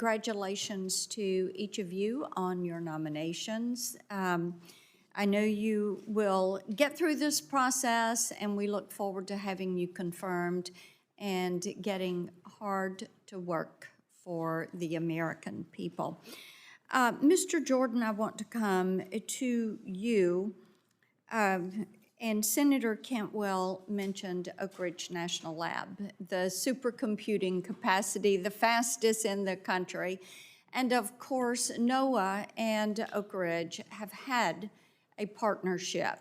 congratulations to each of you on your nominations. I know you will get through this process, and we look forward to having you confirmed and getting hard to work for the American people. Mr. Jordan, I want to come to you. And Senator Cantwell mentioned Oak Ridge National Lab, the supercomputing capacity, the fastest in the country. And of course, NOAA and Oak Ridge have had a partnership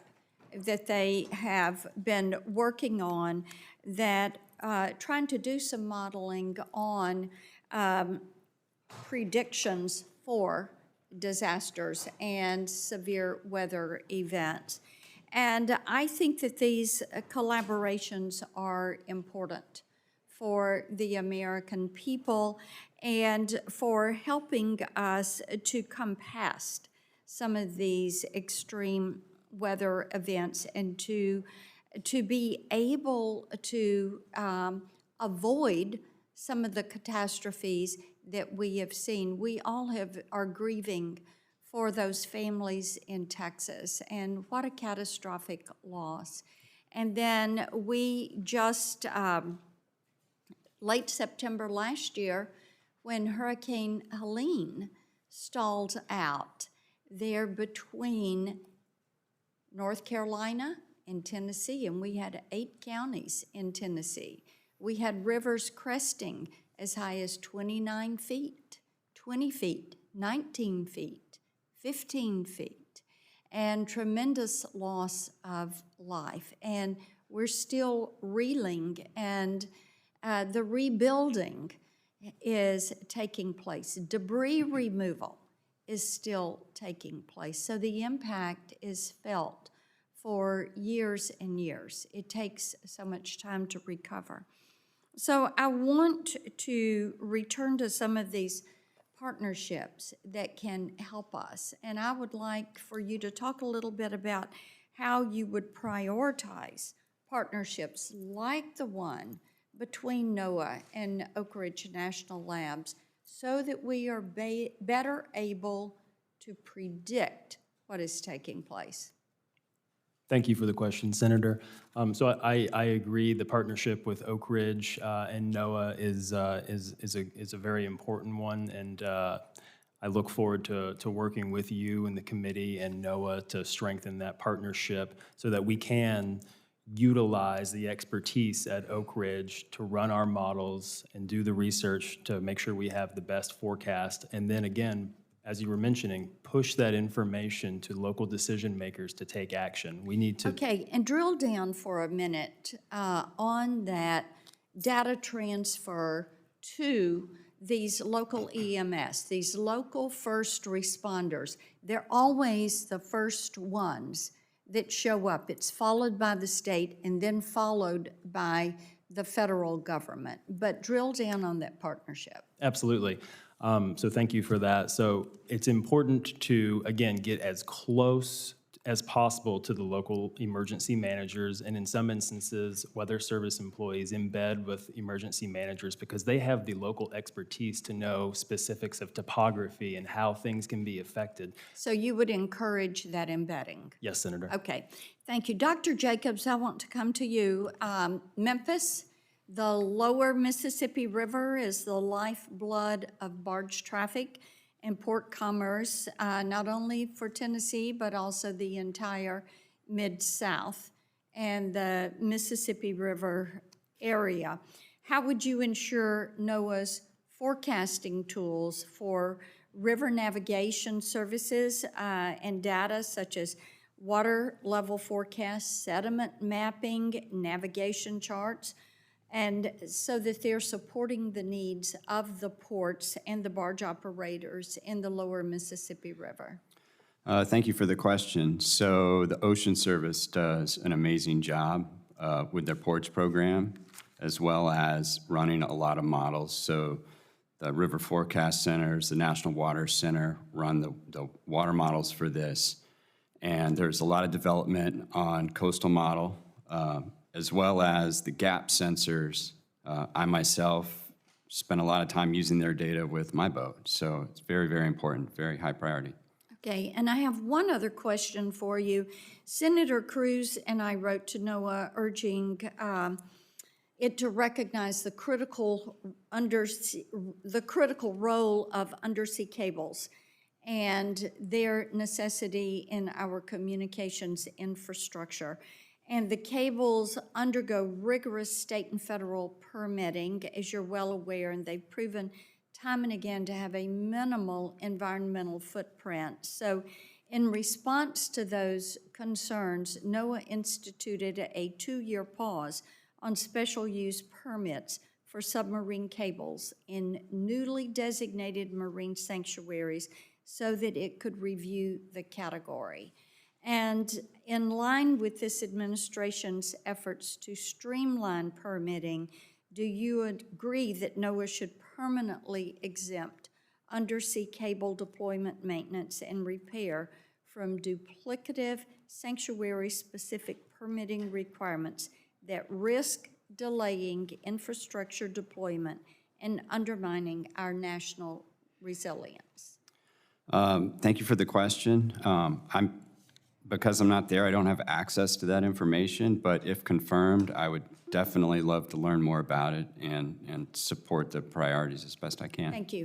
that they have been working on that trying to do some modeling on predictions for disasters and severe weather events. And I think that these collaborations are important for the American people and for helping us to come past some of these extreme weather events and to be able to avoid some of the catastrophes that we have seen. We all are grieving for those families in Texas, and what a catastrophic loss. And then we just, late September last year, when Hurricane Helene stalled out there between North Carolina and Tennessee, and we had 8 counties in Tennessee. We had rivers cresting as high as 29 feet, 20 feet, 19 feet. 15 feet, and tremendous loss of life. And we're still reeling, and the rebuilding is taking place. Debris removal is still taking place. So the impact is felt for years and years. It takes so much time to recover. So I want to return to some of these partnerships that can help us. And I would like for you to talk a little bit about how you would prioritize partnerships like the one between NOAA and Oak Ridge National Labs so that we are better able to predict what is taking place. Thank you for the question, Senator. So I agree. The partnership with Oak Ridge and NOAA is a very important one, and I look forward to working with you and the committee and NOAA to strengthen that partnership so that we can utilize the expertise at Oak Ridge to run our models and do the research to make sure we have the best forecast, and then again, as you were mentioning, push that information to local decision makers to take action. We need to— Okay, and drill down for a minute on that data transfer to these local EMS, these local first responders. They're always the first ones that show up. It's followed by the state and then followed by the federal government. But drill down on that partnership. Absolutely. So thank you for that. So it's important to, again, get as close as possible to the local emergency managers, and in some instances, weather service employees in bed with emergency managers because they have the local expertise to know specifics of topography and how things can be affected. So you would encourage that embedding? Yes, Senator. Okay, thank you. Dr. Jacobs, I want to come to you. Memphis, the lower Mississippi River is the lifeblood of barge traffic and port commerce, not only for Tennessee, but also the entire Mid-South and the Mississippi River area. How would you ensure NOAA's forecasting tools for river navigation services and data such as water level forecasts, sediment mapping, navigation charts, and so that they're supporting the needs of the ports and the barge operators in the lower Mississippi River? Thank you for the question. So the Ocean Service does an amazing job with their ports program, as well as running a lot of models. So the River Forecast Centers, the National Water Center run the water models for this. And there's a lot of development on coastal model, as well as the gap sensors. I myself spend a lot of time using their data with my boat. So it's very, very important, very high priority. Okay, and I have one other question for you. Senator Cruz and I wrote to NOAA urging it to recognize the critical role of undersea cables and their necessity in our communications infrastructure. And the cables undergo rigorous state and federal permitting, as you're well aware, and they've proven time and again to have a minimal environmental footprint. So in response to those concerns, NOAA instituted a 2-year pause on special use permits for submarine cables in newly designated marine sanctuaries so that it could review the category. And in line with this administration's efforts to streamline permitting, do you agree that NOAA should permanently exempt undersea cable deployment, maintenance, and repair from duplicative sanctuary-specific permitting requirements that risk delaying infrastructure deployment and undermining our national resilience? Thank you for the question. Because I'm not there, I don't have access to that information, but if confirmed, I would definitely love to learn more about it and support the priorities as best I can. Thank you.